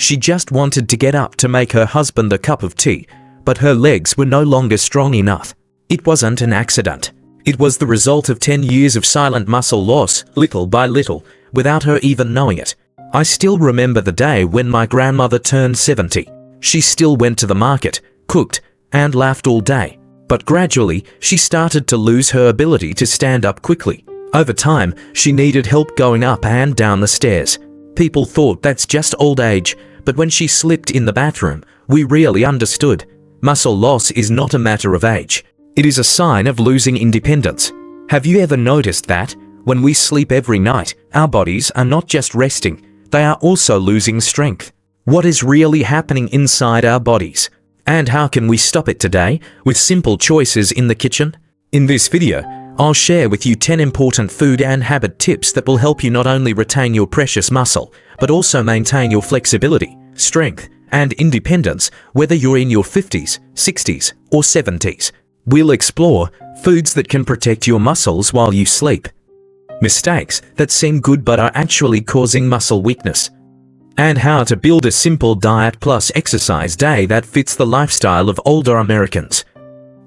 She just wanted to get up to make her husband a cup of tea, but her legs were no longer strong enough. It wasn't an accident. It was the result of 10 years of silent muscle loss, little by little, without her even knowing it. I still remember the day when my grandmother turned 70. She still went to the market, cooked, and laughed all day. But gradually, she started to lose her ability to stand up quickly. Over time, she needed help going up and down the stairs. People thought that's just old age, but when she slipped in the bathroom, we really understood. Muscle loss is not a matter of age. It is a sign of losing independence. Have you ever noticed that, when we sleep every night, our bodies are not just resting, they are also losing strength? What is really happening inside our bodies? And how can we stop it today, with simple choices in the kitchen? In this video, I'll share with you 10 important food and habit tips that will help you not only retain your precious muscle, but also maintain your flexibility, strength, and independence, whether you're in your 50s, 60s, or 70s. We'll explore foods that can protect your muscles while you sleep, mistakes that seem good but are actually causing muscle weakness, and how to build a simple diet plus exercise day that fits the lifestyle of older Americans.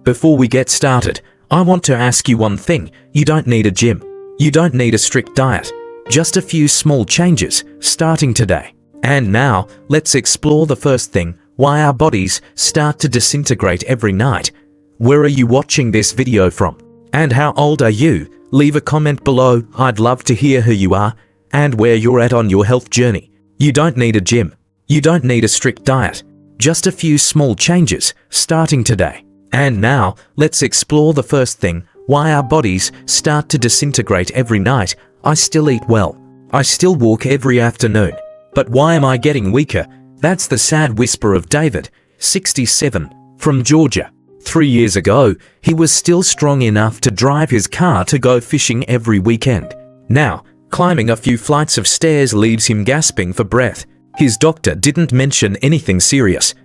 Before we get started, I want to ask you one thing. You don't need a gym. You don't need a strict diet. Just a few small changes, starting today. And now, let's explore the first thing, why our bodies start to disintegrate every night. Where are you watching this video from? And how old are you? Leave a comment below. I'd love to hear who you are and where you're at on your health journey. You don't need a gym. You don't need a strict diet. Just a few small changes, starting today. And now, let's explore the first thing, why our bodies start to disintegrate every night. I still eat well. I still walk every afternoon. But why am I getting weaker? That's the sad whisper of David, 67, from Georgia. 3 years ago, he was still strong enough to drive his car to go fishing every weekend. Now, climbing a few flights of stairs leaves him gasping for breath. His doctor didn't mention anything serious.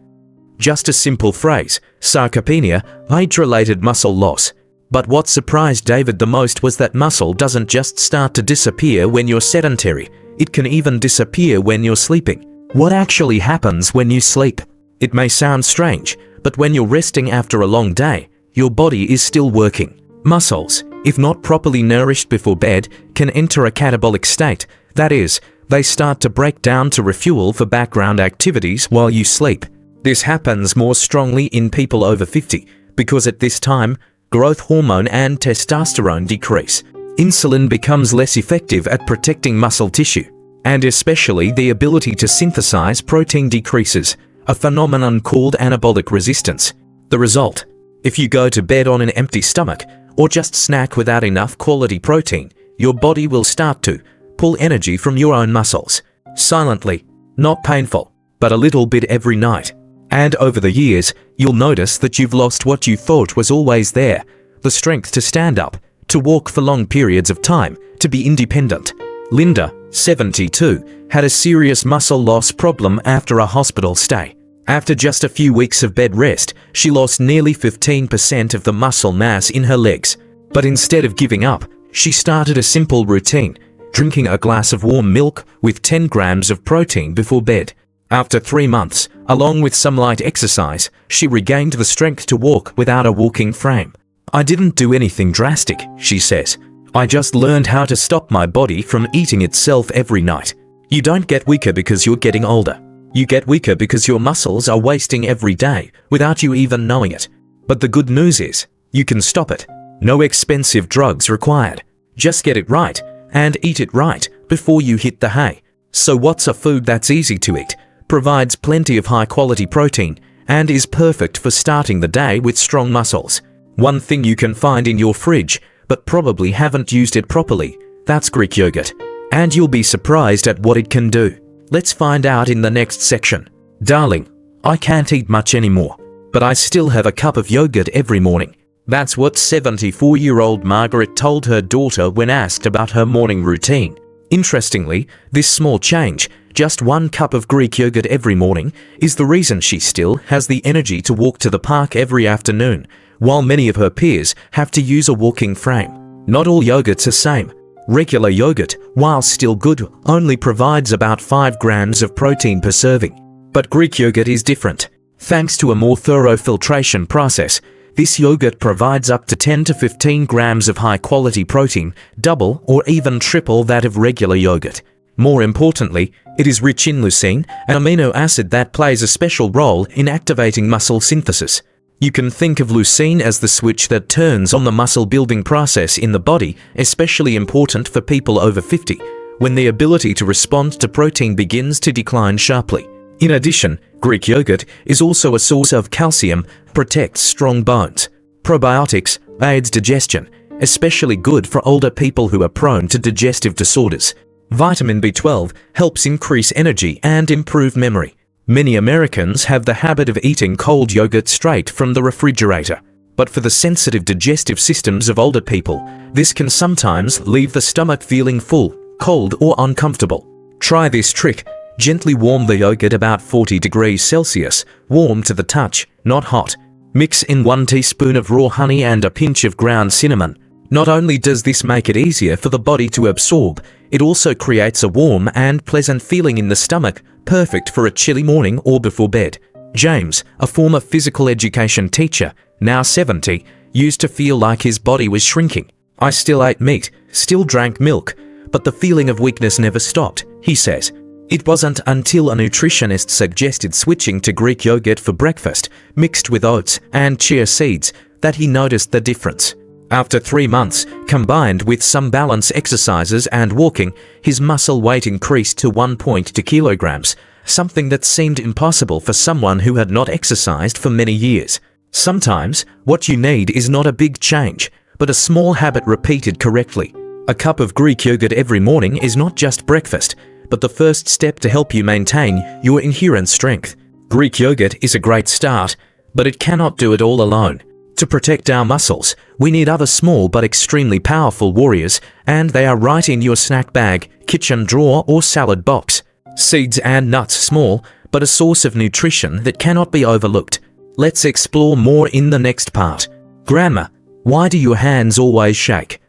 Just a simple phrase, sarcopenia, age-related muscle loss. But what surprised David the most was that muscle doesn't just start to disappear when you're sedentary. It can even disappear when you're sleeping. What actually happens when you sleep? It may sound strange, but when you're resting after a long day, your body is still working. Muscles, if not properly nourished before bed, can enter a catabolic state. That is, they start to break down to refuel for background activities while you sleep. This happens more strongly in people over 50, because at this time, growth hormone and testosterone decrease. Insulin becomes less effective at protecting muscle tissue, and especially the ability to synthesize protein decreases, a phenomenon called anabolic resistance. The result: if you go to bed on an empty stomach, or just snack without enough quality protein, your body will start to pull energy from your own muscles, silently, not painful, but a little bit every night. And over the years, you'll notice that you've lost what you thought was always there: the strength to stand up, to walk for long periods of time, to be independent. Linda, 72, had a serious muscle loss problem after a hospital stay. After just a few weeks of bed rest, she lost nearly 15% of the muscle mass in her legs. But instead of giving up, she started a simple routine, drinking a glass of warm milk with 10 grams of protein before bed. After 3 months, along with some light exercise, she regained the strength to walk without a walking frame. I didn't do anything drastic, she says. I just learned how to stop my body from eating itself every night. You don't get weaker because you're getting older. You get weaker because your muscles are wasting every day without you even knowing it. But the good news is, you can stop it. No expensive drugs required. Just get it right and eat it right before you hit the hay. So what's a food that's easy to eat, provides plenty of high-quality protein, and is perfect for starting the day with strong muscles? One thing you can find in your fridge, but probably haven't used it properly, that's Greek yogurt. And you'll be surprised at what it can do. Let's find out in the next section. Darling, I can't eat much anymore, but I still have a cup of yogurt every morning. That's what 74-year-old Margaret told her daughter when asked about her morning routine. Interestingly, this small change, just 1 cup of Greek yogurt every morning, is the reason she still has the energy to walk to the park every afternoon, while many of her peers have to use a walking frame. Not all yogurts are the same. Regular yogurt, while still good, only provides about 5 grams of protein per serving. But Greek yogurt is different. Thanks to a more thorough filtration process, this yogurt provides up to 10 to 15 grams of high-quality protein, double or even triple that of regular yogurt. More importantly, it is rich in leucine, an amino acid that plays a special role in activating muscle synthesis. You can think of leucine as the switch that turns on the muscle-building process in the body, especially important for people over 50, when the ability to respond to protein begins to decline sharply. In addition, Greek yogurt is also a source of calcium, protects strong bones. Probiotics, aids digestion, especially good for older people who are prone to digestive disorders. Vitamin B12 helps increase energy and improve memory. Many Americans have the habit of eating cold yogurt straight from the refrigerator. But for the sensitive digestive systems of older people, this can sometimes leave the stomach feeling full, cold, or uncomfortable. Try this trick. Gently warm the yogurt about 40 degrees Celsius, warm to the touch, not hot. Mix in 1 teaspoon of raw honey and a pinch of ground cinnamon. Not only does this make it easier for the body to absorb, it also creates a warm and pleasant feeling in the stomach, perfect for a chilly morning or before bed. James, a former physical education teacher, now 70, used to feel like his body was shrinking. "I still ate meat, still drank milk, but the feeling of weakness never stopped," he says. It wasn't until a nutritionist suggested switching to Greek yogurt for breakfast, mixed with oats and chia seeds, that he noticed the difference. After 3 months, combined with some balance exercises and walking, his muscle weight increased to 1.2 kilograms, something that seemed impossible for someone who had not exercised for many years. Sometimes, what you need is not a big change, but a small habit repeated correctly. A cup of Greek yogurt every morning is not just breakfast, but the first step to help you maintain your inherent strength. Greek yogurt is a great start, but it cannot do it all alone. To protect our muscles, we need other small but extremely powerful warriors, and they are right in your snack bag, kitchen drawer, or salad box. Seeds and nuts, small, but a source of nutrition that cannot be overlooked. Let's explore more in the next part. Grandma, why do your hands always shake?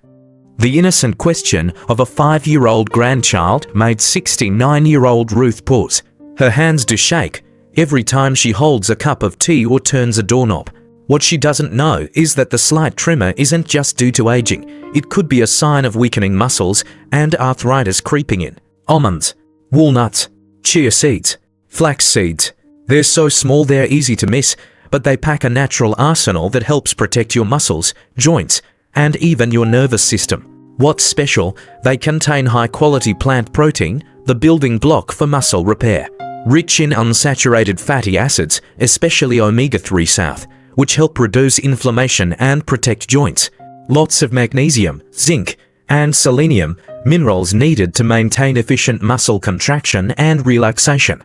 The innocent question of a 5-year-old grandchild made 69-year-old Ruth pause. Her hands do shake every time she holds a cup of tea or turns a doorknob. What she doesn't know is that the slight tremor isn't just due to aging. It could be a sign of weakening muscles and arthritis creeping in. Almonds, walnuts, chia seeds, flax seeds. They're so small they're easy to miss, but they pack a natural arsenal that helps protect your muscles, joints, and even your nervous system. What's special? They contain high-quality plant protein, the building block for muscle repair. Rich in unsaturated fatty acids, especially omega-3 south, which help reduce inflammation and protect joints. Lots of magnesium, zinc, and selenium, minerals needed to maintain efficient muscle contraction and relaxation.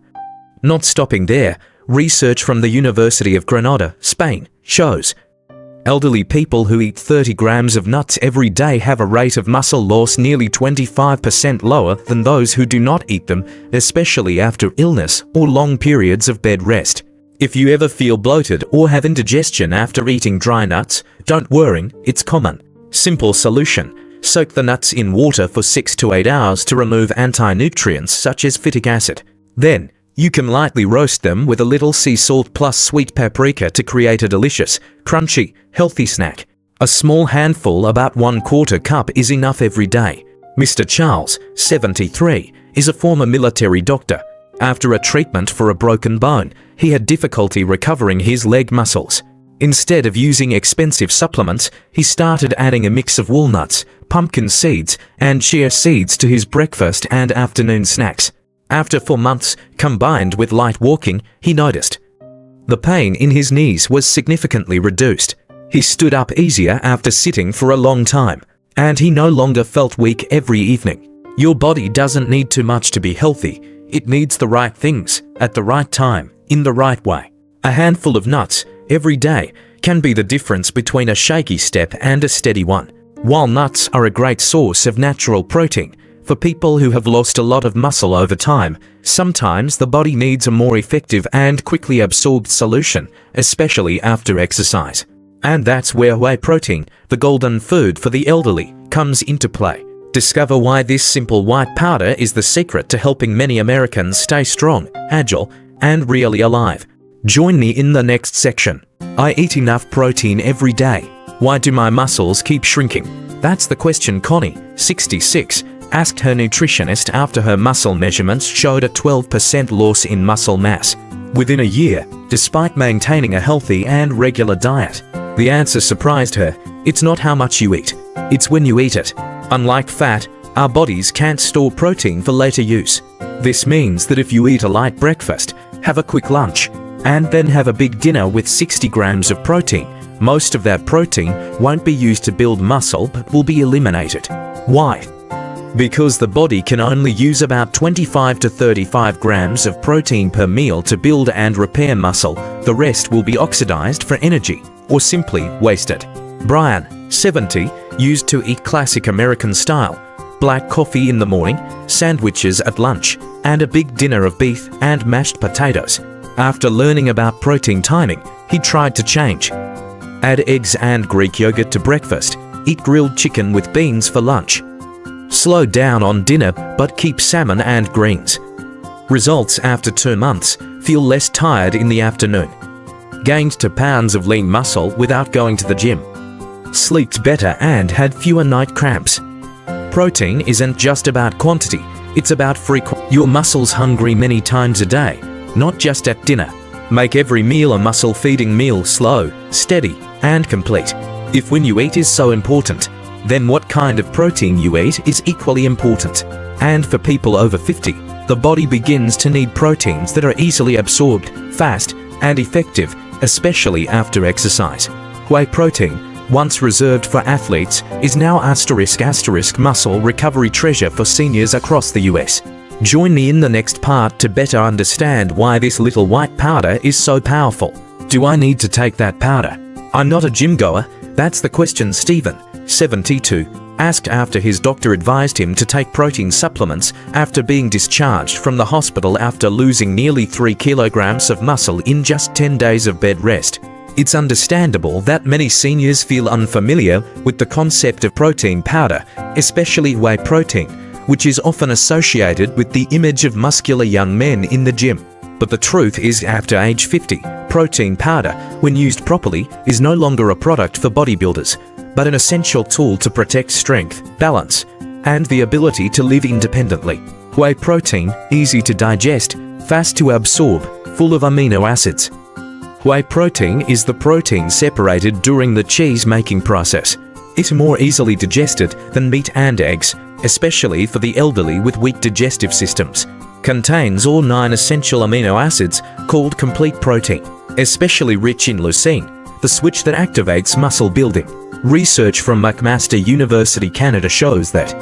Not stopping there, research from the University of Granada, Spain, shows elderly people who eat 30 grams of nuts every day have a rate of muscle loss nearly 25% lower than those who do not eat them, especially after illness or long periods of bed rest. If you ever feel bloated or have indigestion after eating dry nuts, don't worry, it's common. Simple solution: soak the nuts in water for 6 to 8 hours to remove anti-nutrients such as phytic acid. Then, you can lightly roast them with a little sea salt plus sweet paprika to create a delicious, crunchy, healthy snack. A small handful, about 1/4 cup, is enough every day. Mr. Charles, 73, is a former military doctor. After a treatment for a broken bone, he had difficulty recovering his leg muscles. Instead of using expensive supplements, he started adding a mix of walnuts, pumpkin seeds, and chia seeds to his breakfast and afternoon snacks. After 4 months, combined with light walking, he noticed the pain in his knees was significantly reduced. He stood up easier after sitting for a long time, and he no longer felt weak every evening. Your body doesn't need too much to be healthy. It needs the right things, at the right time, in the right way. A handful of nuts every day can be the difference between a shaky step and a steady one. While nuts are a great source of natural protein, for people who have lost a lot of muscle over time, sometimes the body needs a more effective and quickly absorbed solution, especially after exercise. And that's where whey protein, the golden food for the elderly, comes into play. Discover why this simple white powder is the secret to helping many Americans stay strong, agile, and really alive. Join me in the next section. I eat enough protein every day. Why do my muscles keep shrinking? That's the question Connie, 66, asked her nutritionist after her muscle measurements showed a 12% loss in muscle mass within a year, despite maintaining a healthy and regular diet. The answer surprised her. It's not how much you eat, it's when you eat it. Unlike fat, our bodies can't store protein for later use. This means that if you eat a light breakfast, have a quick lunch, and then have a big dinner with 60 grams of protein, most of that protein won't be used to build muscle but will be eliminated. Why? Because the body can only use about 25 to 35 grams of protein per meal to build and repair muscle. The rest will be oxidized for energy, or simply wasted. Brian, 70, used to eat classic American style, black coffee in the morning, sandwiches at lunch, and a big dinner of beef and mashed potatoes. After learning about protein timing, he tried to change. Add eggs and Greek yogurt to breakfast, eat grilled chicken with beans for lunch. Slow down on dinner but keep salmon and greens. Results after 2 months, feel less tired in the afternoon. Gained 2 pounds of lean muscle without going to the gym. Slept better and had fewer night cramps. Protein isn't just about quantity, it's about frequency. Your muscles hungry many times a day, not just at dinner. Make every meal a muscle-feeding meal, slow, steady, and complete. If when you eat is so important, then what kind of protein you eat is equally important. And for people over 50, the body begins to need proteins that are easily absorbed, fast, and effective, especially after exercise. Whey protein, once reserved for athletes, is now *** muscle recovery treasure for seniors across the US. Join me in the next part to better understand why this little white powder is so powerful. Do I need to take that powder? I'm not a gym goer. That's the question Stephen, 72, asked after his doctor advised him to take protein supplements after being discharged from the hospital after losing nearly 3 kilograms of muscle in just 10 days of bed rest. It's understandable that many seniors feel unfamiliar with the concept of protein powder, especially whey protein, which is often associated with the image of muscular young men in the gym. But the truth is, after age 50, protein powder, when used properly, is no longer a product for bodybuilders, but an essential tool to protect strength, balance, and the ability to live independently. Whey protein, easy to digest, fast to absorb, full of amino acids. Whey protein is the protein separated during the cheese-making process. It's more easily digested than meat and eggs, especially for the elderly with weak digestive systems. Contains all 9 essential amino acids called complete protein, especially rich in leucine, the switch that activates muscle building. Research from McMaster University, Canada shows that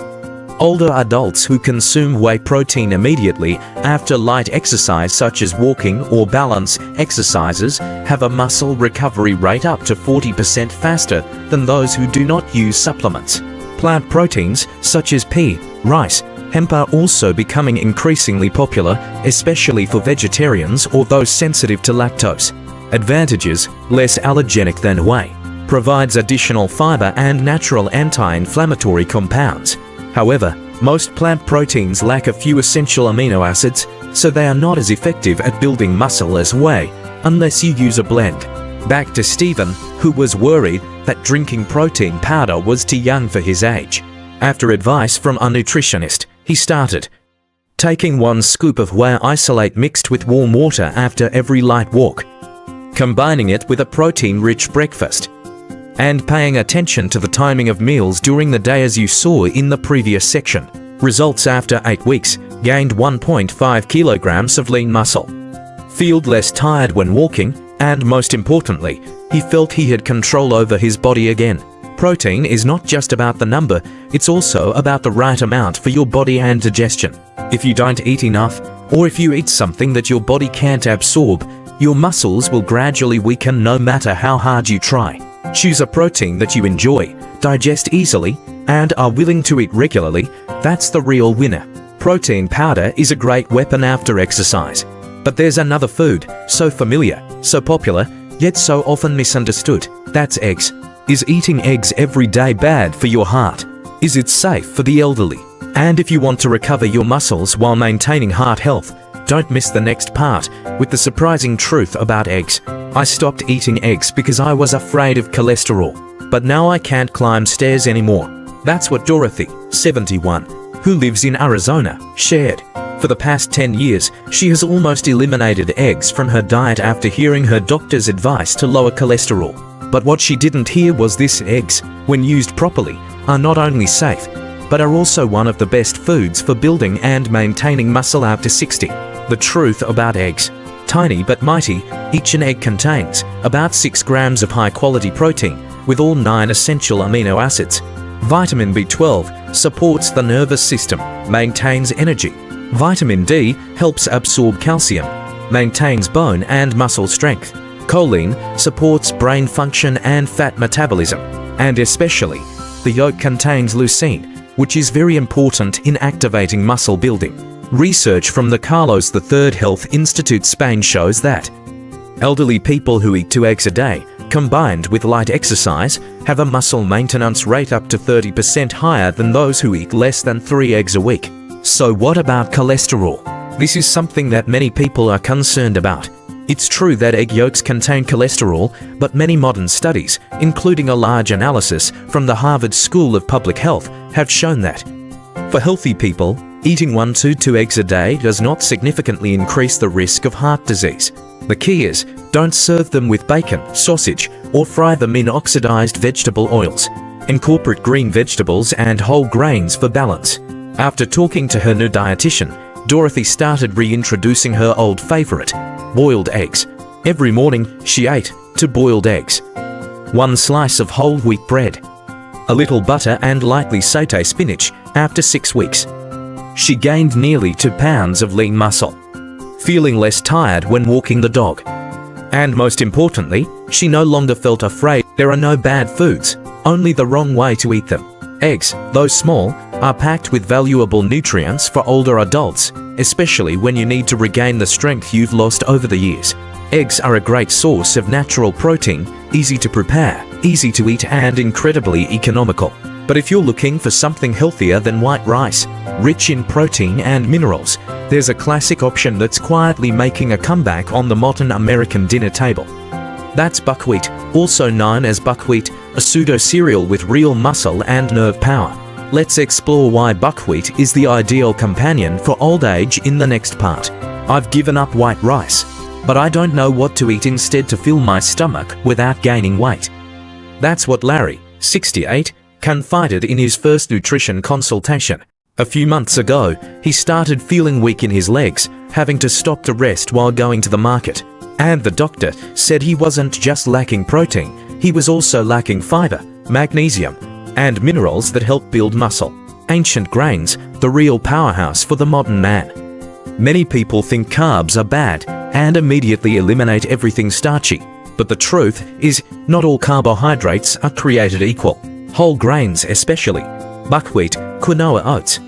older adults who consume whey protein immediately after light exercise such as walking or balance exercises have a muscle recovery rate up to 40% faster than those who do not use supplements. Plant proteins such as pea, rice, hemp are also becoming increasingly popular, especially for vegetarians or those sensitive to lactose. Advantages: less allergenic than whey, provides additional fiber and natural anti-inflammatory compounds. However, most plant proteins lack a few essential amino acids, so they are not as effective at building muscle as whey, unless you use a blend. Back to Stephen, who was worried that drinking protein powder was too young for his age. After advice from a nutritionist, he started taking 1 scoop of whey isolate mixed with warm water after every light walk, combining it with a protein-rich breakfast, and paying attention to the timing of meals during the day as you saw in the previous section. Results after 8 weeks, gained 1.5 kilograms of lean muscle. Felt less tired when walking, and most importantly, he felt he had control over his body again. Protein is not just about the number, it's also about the right amount for your body and digestion. If you don't eat enough, or if you eat something that your body can't absorb, your muscles will gradually weaken no matter how hard you try. Choose a protein that you enjoy, digest easily, and are willing to eat regularly. That's the real winner. Protein powder is a great weapon after exercise. But there's another food, so familiar, so popular, yet so often misunderstood. That's eggs. Is eating eggs every day bad for your heart? Is it safe for the elderly? And if you want to recover your muscles while maintaining heart health, don't miss the next part with the surprising truth about eggs. I stopped eating eggs because I was afraid of cholesterol, but now I can't climb stairs anymore. That's what Dorothy, 71, who lives in Arizona, shared. For the past 10 years, she has almost eliminated eggs from her diet after hearing her doctor's advice to lower cholesterol. But what she didn't hear was this: eggs, when used properly, are not only safe, but are also one of the best foods for building and maintaining muscle after 60. The truth about eggs. Tiny but mighty, each an egg contains about 6 grams of high-quality protein, with all 9 essential amino acids. Vitamin B12 supports the nervous system, maintains energy. Vitamin D helps absorb calcium, maintains bone and muscle strength. Choline supports brain function and fat metabolism. And especially, the yolk contains leucine, which is very important in activating muscle building. Research from the Carlos III Health Institute Spain shows that elderly people who eat 2 eggs a day, combined with light exercise, have a muscle maintenance rate up to 30% higher than those who eat less than 3 eggs a week. So what about cholesterol? This is something that many people are concerned about. It's true that egg yolks contain cholesterol, but many modern studies, including a large analysis from the Harvard School of Public Health, have shown that for healthy people, eating 1 to 2 eggs a day does not significantly increase the risk of heart disease. The key is, don't serve them with bacon, sausage, or fry them in oxidized vegetable oils. Incorporate green vegetables and whole grains for balance. After talking to her new dietitian, Dorothy started reintroducing her old favorite, boiled eggs. Every morning, she ate 2 boiled eggs, 1 slice of whole wheat bread, a little butter and lightly sauté spinach. After 6 weeks, she gained nearly 2 pounds of lean muscle, feeling less tired when walking the dog. And most importantly, she no longer felt afraid. There are no bad foods, only the wrong way to eat them. Eggs, though small, are packed with valuable nutrients for older adults, especially when you need to regain the strength you've lost over the years. Eggs are a great source of natural protein, easy to prepare, easy to eat, and incredibly economical. But if you're looking for something healthier than white rice, rich in protein and minerals, there's a classic option that's quietly making a comeback on the modern American dinner table. That's buckwheat, also known as buckwheat, a pseudo-cereal with real muscle and nerve power. Let's explore why buckwheat is the ideal companion for old age in the next part. I've given up white rice, but I don't know what to eat instead to fill my stomach without gaining weight. That's what Larry, 68, confided in his first nutrition consultation. A few months ago, he started feeling weak in his legs, having to stop to rest while going to the market. And the doctor said he wasn't just lacking protein, he was also lacking fiber, magnesium, and minerals that help build muscle. Ancient grains, the real powerhouse for the modern man. Many people think carbs are bad and immediately eliminate everything starchy. But the truth is, not all carbohydrates are created equal. Whole grains especially, buckwheat, quinoa, oats,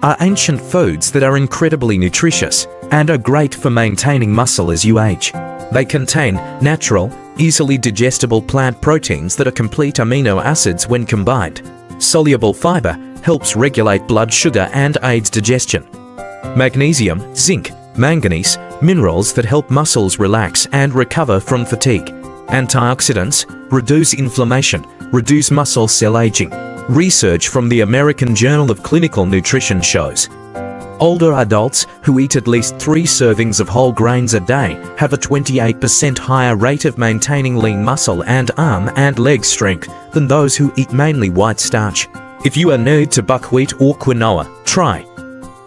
are ancient foods that are incredibly nutritious and are great for maintaining muscle as you age. They contain natural, easily digestible plant proteins that are complete amino acids when combined. Soluble fiber helps regulate blood sugar and aids digestion. Magnesium, zinc, manganese, minerals that help muscles relax and recover from fatigue. Antioxidants reduce inflammation, reduce muscle cell aging. Research from the American Journal of Clinical Nutrition shows older adults who eat at least 3 servings of whole grains a day have a 28% higher rate of maintaining lean muscle and arm and leg strength than those who eat mainly white starch. If you are new to buckwheat or quinoa, try.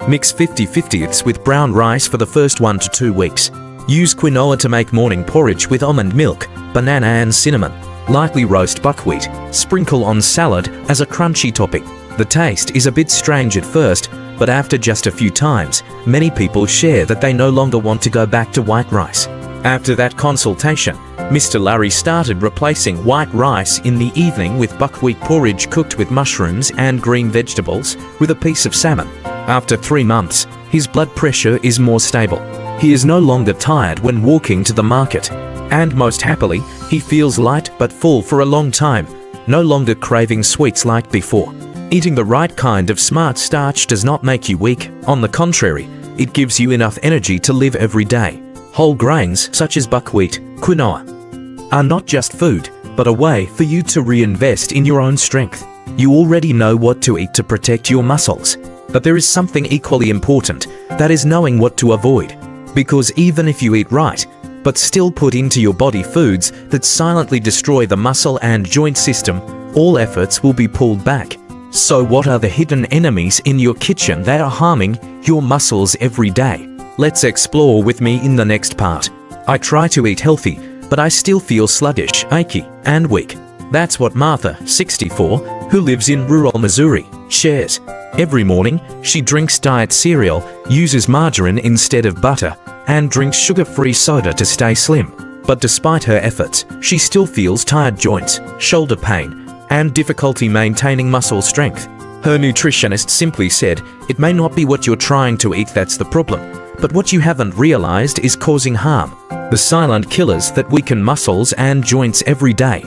Mix 50/50ths with brown rice for the first 1 to 2 weeks. Use quinoa to make morning porridge with almond milk, banana and cinnamon. Lightly roast buckwheat, sprinkle on salad as a crunchy topping. The taste is a bit strange at first, but after just a few times, many people share that they no longer want to go back to white rice. After that consultation, Mr. Larry started replacing white rice in the evening with buckwheat porridge cooked with mushrooms and green vegetables with a piece of salmon. After 3 months, his blood pressure is more stable. He is no longer tired when walking to the market. And most happily, he feels light but full for a long time, no longer craving sweets like before. Eating the right kind of smart starch does not make you weak. On the contrary, it gives you enough energy to live every day. Whole grains, such as buckwheat, quinoa, are not just food, but a way for you to reinvest in your own strength. You already know what to eat to protect your muscles. But there is something equally important, that is knowing what to avoid. Because even if you eat right, but still put into your body foods that silently destroy the muscle and joint system, all efforts will be pulled back. So what are the hidden enemies in your kitchen that are harming your muscles every day? Let's explore with me in the next part. I try to eat healthy, but I still feel sluggish, achy, and weak. That's what Martha, 64, who lives in rural Missouri, shares. Every morning, she drinks diet cereal, uses margarine instead of butter, and drinks sugar-free soda to stay slim. But despite her efforts, she still feels tired joints, shoulder pain, and difficulty maintaining muscle strength. Her nutritionist simply said, "It may not be what you're trying to eat that's the problem, but what you haven't realized is causing harm. The silent killers that weaken muscles and joints every day."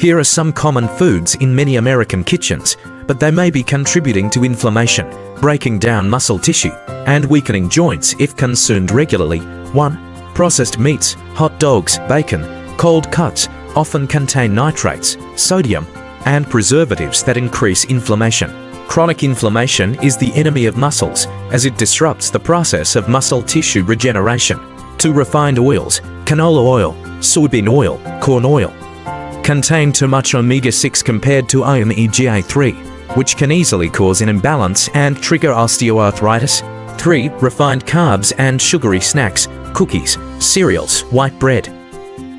Here are some common foods in many American kitchens, but they may be contributing to inflammation, breaking down muscle tissue, and weakening joints if consumed regularly. 1. Processed meats, hot dogs, bacon, cold cuts often contain nitrates, sodium, and preservatives that increase inflammation. Chronic inflammation is the enemy of muscles, as it disrupts the process of muscle tissue regeneration. 2. Refined oils, canola oil, soybean oil, corn oil, contain too much omega-6 compared to omega-3, which can easily cause an imbalance and trigger osteoarthritis. 3. Refined carbs and sugary snacks, cookies, cereals, white bread,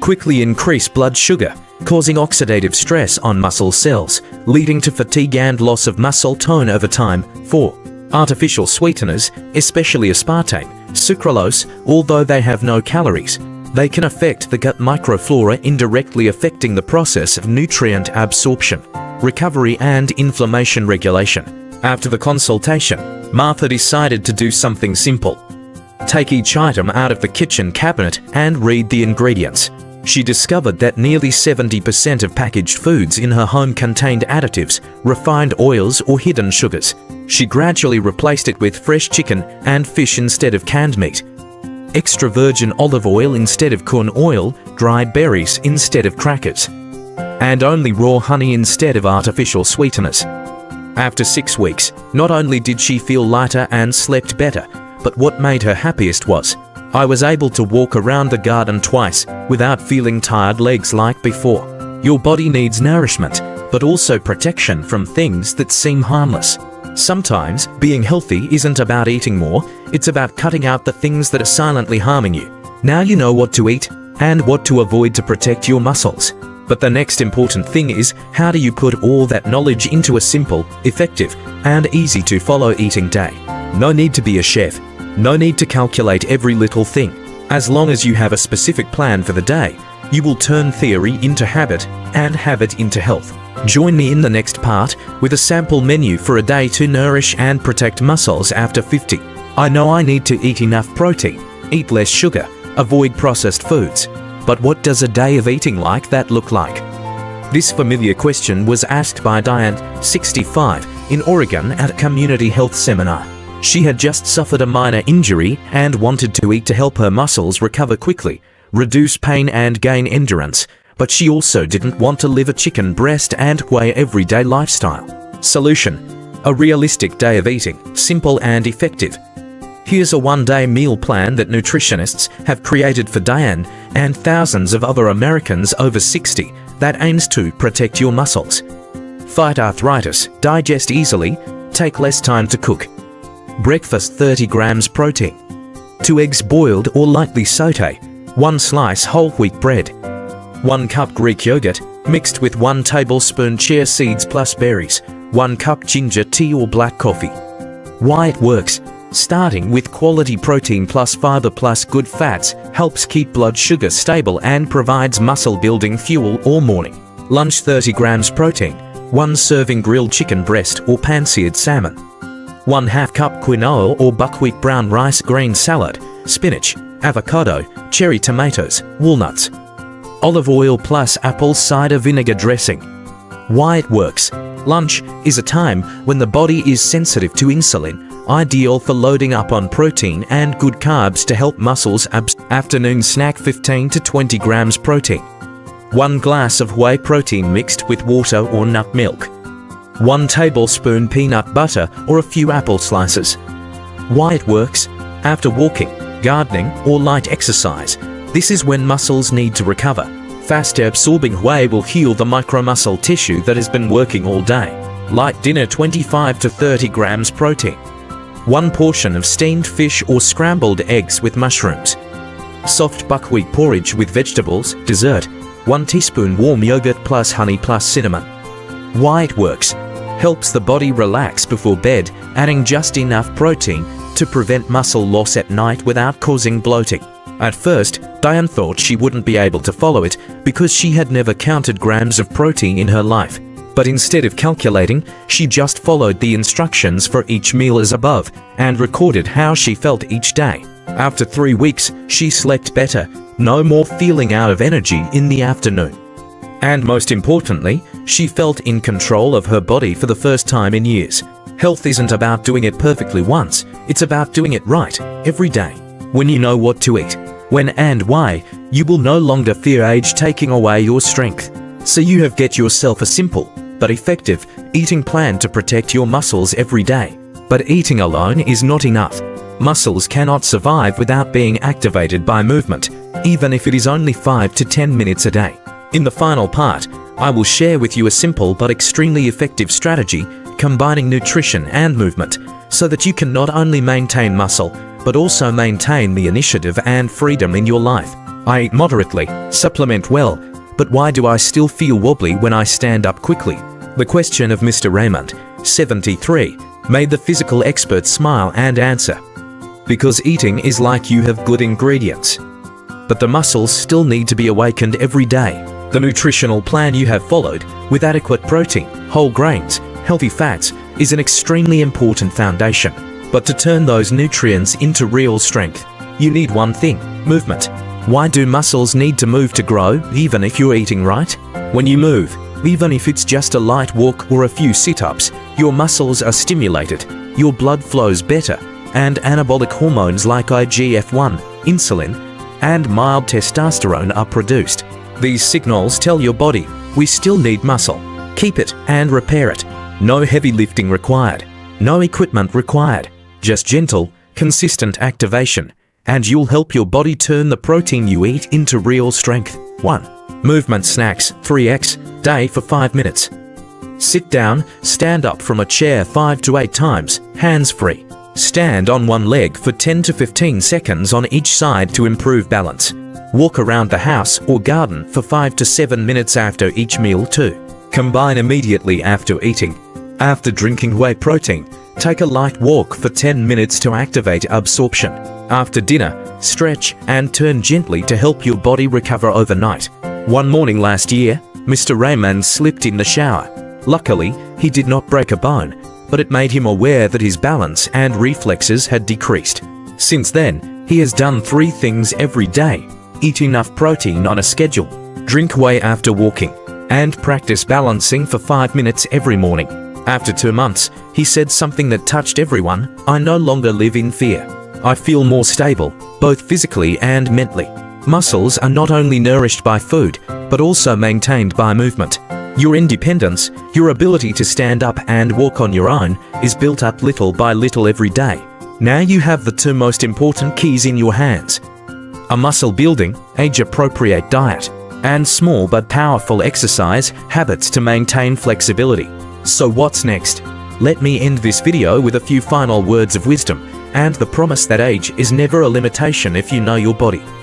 quickly increase blood sugar, causing oxidative stress on muscle cells, leading to fatigue and loss of muscle tone over time. 4. Artificial sweeteners, especially aspartame, sucralose, although they have no calories, they can affect the gut microflora, indirectly affecting the process of nutrient absorption, recovery, and inflammation regulation. After the consultation, Martha decided to do something simple. Take each item out of the kitchen cabinet and read the ingredients. She discovered that nearly 70% of packaged foods in her home contained additives, refined oils, or hidden sugars. She gradually replaced it with fresh chicken and fish instead of canned meat, extra virgin olive oil instead of corn oil, dried berries instead of crackers, and only raw honey instead of artificial sweeteners. After 6 weeks, not only did she feel lighter and slept better, but what made her happiest was, "I was able to walk around the garden twice without feeling tired legs like before." Your body needs nourishment, but also protection from things that seem harmless. Sometimes, being healthy isn't about eating more, it's about cutting out the things that are silently harming you. Now you know what to eat and what to avoid to protect your muscles. But the next important thing is, how do you put all that knowledge into a simple, effective, and easy to follow eating day? No need to be a chef. No need to calculate every little thing. As long as you have a specific plan for the day, you will turn theory into habit and habit into health. Join me in the next part with a sample menu for a day to nourish and protect muscles after 50. I know I need to eat enough protein, eat less sugar, avoid processed foods. But what does a day of eating like that look like? This familiar question was asked by Diane, 65, in Oregon at a community health seminar. She had just suffered a minor injury and wanted to eat to help her muscles recover quickly, reduce pain and gain endurance, but she also didn't want to live a chicken breast and whey everyday lifestyle. Solution: a realistic day of eating, simple and effective. Here's a one-day meal plan that nutritionists have created for Diane and thousands of other Americans over 60 that aims to protect your muscles. Fight arthritis, digest easily, take less time to cook. Breakfast: 30 grams protein, 2 eggs boiled or lightly sauté, 1 slice whole wheat bread, 1 cup Greek yogurt mixed with 1 tablespoon chia seeds plus berries, 1 cup ginger tea or black coffee. Why it works? Starting with quality protein plus fiber plus good fats helps keep blood sugar stable and provides muscle building fuel all morning. Lunch: 30 grams protein, 1 serving grilled chicken breast or pan-seared salmon, 1/2 cup quinoa or buckwheat brown rice grain salad, spinach, avocado, cherry tomatoes, walnuts. Olive oil plus apple cider vinegar dressing. Why it works? Lunch is a time when the body is sensitive to insulin, ideal for loading up on protein and good carbs to help muscles absorb. Afternoon snack 15 to 20 grams protein. 1 glass of whey protein mixed with water or nut milk. 1 tablespoon peanut butter or a few apple slices. Why it works? After walking, gardening, or light exercise, this is when muscles need to recover. Fast absorbing whey will heal the micromuscle tissue that has been working all day. Light dinner 25 to 30 grams protein. 1 portion of steamed fish or scrambled eggs with mushrooms. Soft buckwheat porridge with vegetables. Dessert, 1 teaspoon warm yogurt plus honey plus cinnamon. Why it works? Helps the body relax before bed, adding just enough protein to prevent muscle loss at night without causing bloating. At first, Diane thought she wouldn't be able to follow it because she had never counted grams of protein in her life. But instead of calculating, she just followed the instructions for each meal as above and recorded how she felt each day. After 3 weeks, she slept better, no more feeling out of energy in the afternoon. And most importantly, she felt in control of her body for the first time in years. Health isn't about doing it perfectly once, it's about doing it right, every day. When you know what to eat, when and why, you will no longer fear age taking away your strength. So you have get yourself a simple, but effective, eating plan to protect your muscles every day. But eating alone is not enough. Muscles cannot survive without being activated by movement, even if it is only 5 to 10 minutes a day. In the final part, I will share with you a simple but extremely effective strategy combining nutrition and movement so that you can not only maintain muscle, but also maintain the initiative and freedom in your life. I eat moderately, supplement well, but why do I still feel wobbly when I stand up quickly? The question of Mr. Raymond, 73, made the physical expert smile and answer. Because eating is like you have good ingredients, but the muscles still need to be awakened every day. The nutritional plan you have followed, with adequate protein, whole grains, healthy fats, is an extremely important foundation. But to turn those nutrients into real strength, you need one thing: movement. Why do muscles need to move to grow, even if you're eating right? When you move, even if it's just a light walk or a few sit-ups, your muscles are stimulated, your blood flows better, and anabolic hormones like IGF-1, insulin, and mild testosterone are produced. These signals tell your body, we still need muscle. Keep it and repair it. No heavy lifting required. No equipment required. Just gentle, consistent activation, and you'll help your body turn the protein you eat into real strength. 1. Movement snacks 3x day for 5 minutes. Sit down, stand up from a chair 5 to 8 times, hands free. Stand on one leg for 10 to 15 seconds on each side to improve balance. Walk around the house or garden for 5 to 7 minutes after each meal too. Combine immediately after eating. After drinking whey protein, take a light walk for 10 minutes to activate absorption. After dinner, stretch and turn gently to help your body recover overnight. One morning last year, Mr. Raymond slipped in the shower. Luckily, he did not break a bone, but it made him aware that his balance and reflexes had decreased. Since then, he has done 3 things every day: eat enough protein on a schedule, drink whey after walking, and practice balancing for 5 minutes every morning. After 2 months, he said something that touched everyone: I no longer live in fear. I feel more stable, both physically and mentally. Muscles are not only nourished by food, but also maintained by movement. Your independence, your ability to stand up and walk on your own, is built up little by little every day. Now you have the 2 most important keys in your hands: a muscle-building, age-appropriate diet, and small but powerful exercise habits to maintain flexibility. So what's next? Let me end this video with a few final words of wisdom, and the promise that age is never a limitation if you know your body.